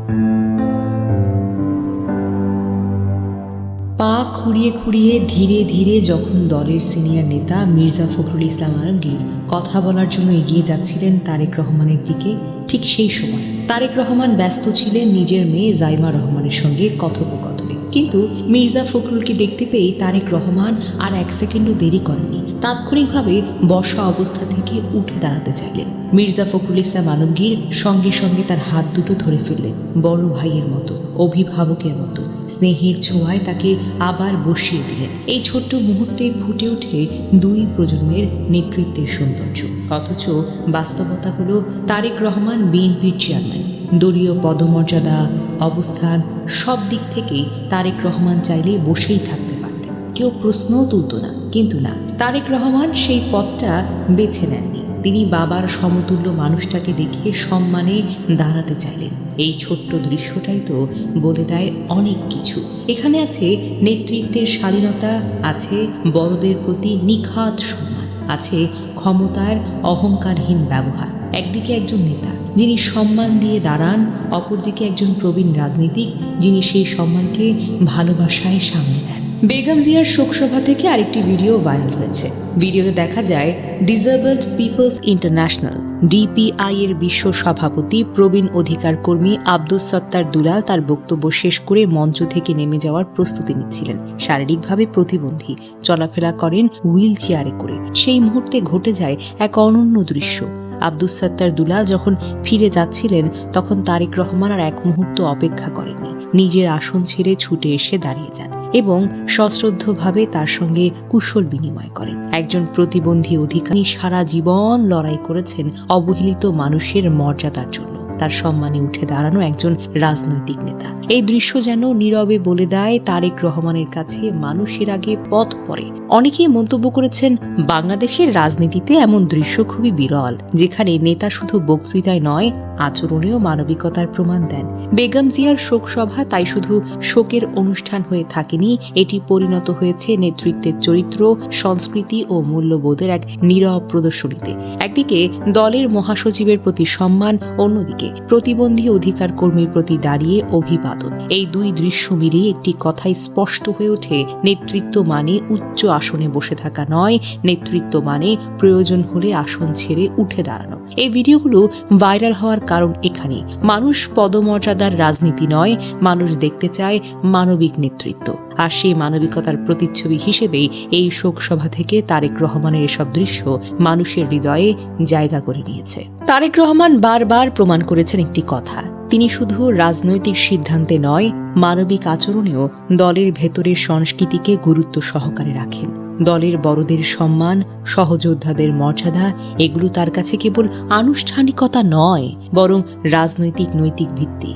পা খুঁড়িয়ে খুঁড়িয়ে ধীরে ধীরে যখন দলের সিনিয়র নেতা মির্জা ফখরুল ইসলাম আলমগীর কথা বলার জন্য এগিয়ে যাচ্ছিলেন তারেক রহমানের দিকে, ঠিক সেই সময় তারেক রহমান ব্যস্ত ছিলেন নিজের মেয়ে জাইমা রহমানের সঙ্গে কথোপকথনে। কিন্তু মির্জা ফখরুলকে দেখতে পেয়ে তারেক রহমান আর এক সেকেন্ডও দেরি করেনি, তাৎক্ষণিকভাবে বসা অবস্থা থেকে উঠে দাঁড়াতে চাইলেন। মির্জা ফখরুল ইসলাম আলমগীর সঙ্গে সঙ্গে তার হাত দুটো ধরে ফেললেন, বড় ভাইয়ের মতো, অভিভাবকের মতো স্নেহের ছোঁয়ায় তাকে আবার বসিয়ে দিলেন। এই ছোট্ট মুহূর্তে ফুটে ওঠে দুই প্রজন্মের নেতৃত্বের সৌন্দর্য। অথচ বাস্তবতা হলো তারেক রহমান বিএনপির চেয়ারম্যান। দলীয় পদমর্যাদা, অবস্থান, সব দিক থেকেই তারেক রহমান চাইলে বসেই থাকতে পারতেন, কেউ প্রশ্নও তুলত না। কিন্তু না, তারেক রহমান সেই পথটা বেছে নেননি। তিনি বাবার সমতুল্য মানুষটাকে দেখে সম্মানে দাঁড়াতে চাইলেন। এই ছোট্ট দৃশ্যটাই তো বলে দেয় অনেক কিছু। এখানে আছে নেতৃত্বের শালীনতা, আছে বড়দের প্রতি নিখাদ সম্মান, আছে ক্ষমতার অহংকারহীন ব্যবহার। একদিকে একজন নেতা যিনি সম্মান দিয়ে দাঁড়ান, অপরদিকে একজন প্রবীণ রাজনীতিক যিনি সেই সম্মানকে ভালোবাসায় সামনে নেন। বেগম জিয়ার শোকসভা থেকে আরেকটি ভিডিও ভাইরাল হয়েছে। ভিডিওতে দেখা যায় ডিসেবলড পিপলস ইন্টারন্যাশনাল ডিপিআই এর বিশ্ব সভাপতি প্রবীণ অধিকার কর্মী আব্দুস সত্তার দুলাল তার বক্তব্য শেষ করে মঞ্চ থেকে নেমে যাওয়ার প্রস্তুতি নিচ্ছিলেন। শারীরিকভাবে প্রতিবন্ধী, চলাফেরা করেন হুইল চেয়ারে করে। সেই মুহূর্তে ঘটে যায় এক অনন্য দৃশ্য। আব্দুস সত্তার দুলাল যখন ফিরে যাচ্ছিলেন তখন তারেক রহমান আর এক মুহূর্ত অপেক্ষা করেননি, নিজের আসন ছেড়ে ছুটে এসে দাঁড়িয়ে যান এবং সশ্রদ্ধভাবে তার সঙ্গে কুশল বিনিময় করেন। একজন প্রতিবন্ধী অধিকারী সারা জীবন লড়াই করেছেন অবহেলিত মানুষের মর্যাদার জন্য, তার সম্মানে উঠে দাঁড়ানো একজন রাজনৈতিক নেতা। এই দৃশ্য যেন নীরবে বলে দেয় তারেক রহমানের কাছে মানুষের আগে পথ পড়ে। অনেকেই মন্তব্য করেছেন, বাংলাদেশের রাজনীতিতে এমন দৃশ্য খুবই বিরল, যেখানে নেতা শুধু বক্তৃতায় নয়, আচরণেও মানবিকতার প্রমাণ দেন। বেগম জিয়ার শোকসভা তাই শুধু শোকের অনুষ্ঠান হয়ে থাকেনি, এটি পরিণত হয়েছে নেতৃত্বের চরিত্র, সংস্কৃতি ও মূল্যবোধের এক নীরব প্রদর্শনীতে। একদিকে দলের মহাসচিবের প্রতি সম্মান, অন্যদিকে প্রতিবন্ধী অধিকার কর্মীর প্রতি দাঁড়িয়ে অভিবাদন। এই দুই দৃশ্য মিলিয়ে একটি কথাই স্পষ্ট হয়ে ওঠে, নেতৃত্ব মানে উচ্চ আসনে বসে থাকা নয়, নেতৃত্ব মানে প্রয়োজন হলে আসন ছেড়ে উঠে দাঁড়ানো। এই ভিডিওগুলো ভাইরাল হওয়ার কারণ এখানে। মানুষ পদমর্যাদার রাজনীতি নয়, মানুষ দেখতে চায় মানবিক নেতৃত্ব। আর সেই মানবিকতার প্রতিচ্ছবি হিসেবেই এই শোকসভা থেকে তারেক রহমানের এসব দৃশ্য মানুষের হৃদয়ে জায়গা করে নিয়েছে। তারেক রহমান বারবার প্রমাণ করেছেন একটি কথা, তিনি শুধু রাজনৈতিক সিদ্ধান্তে নয়, মানবিক আচরণেও দলের ভেতরের সংস্কৃতিকে গুরুত্ব সহকারে রাখেন। দলের বড়দের সম্মান, সহযোদ্ধাদের মর্যাদা, এগুলো তার কাছে কেবল আনুষ্ঠানিকতা নয়, বরং রাজনৈতিক নৈতিক ভিত্তি।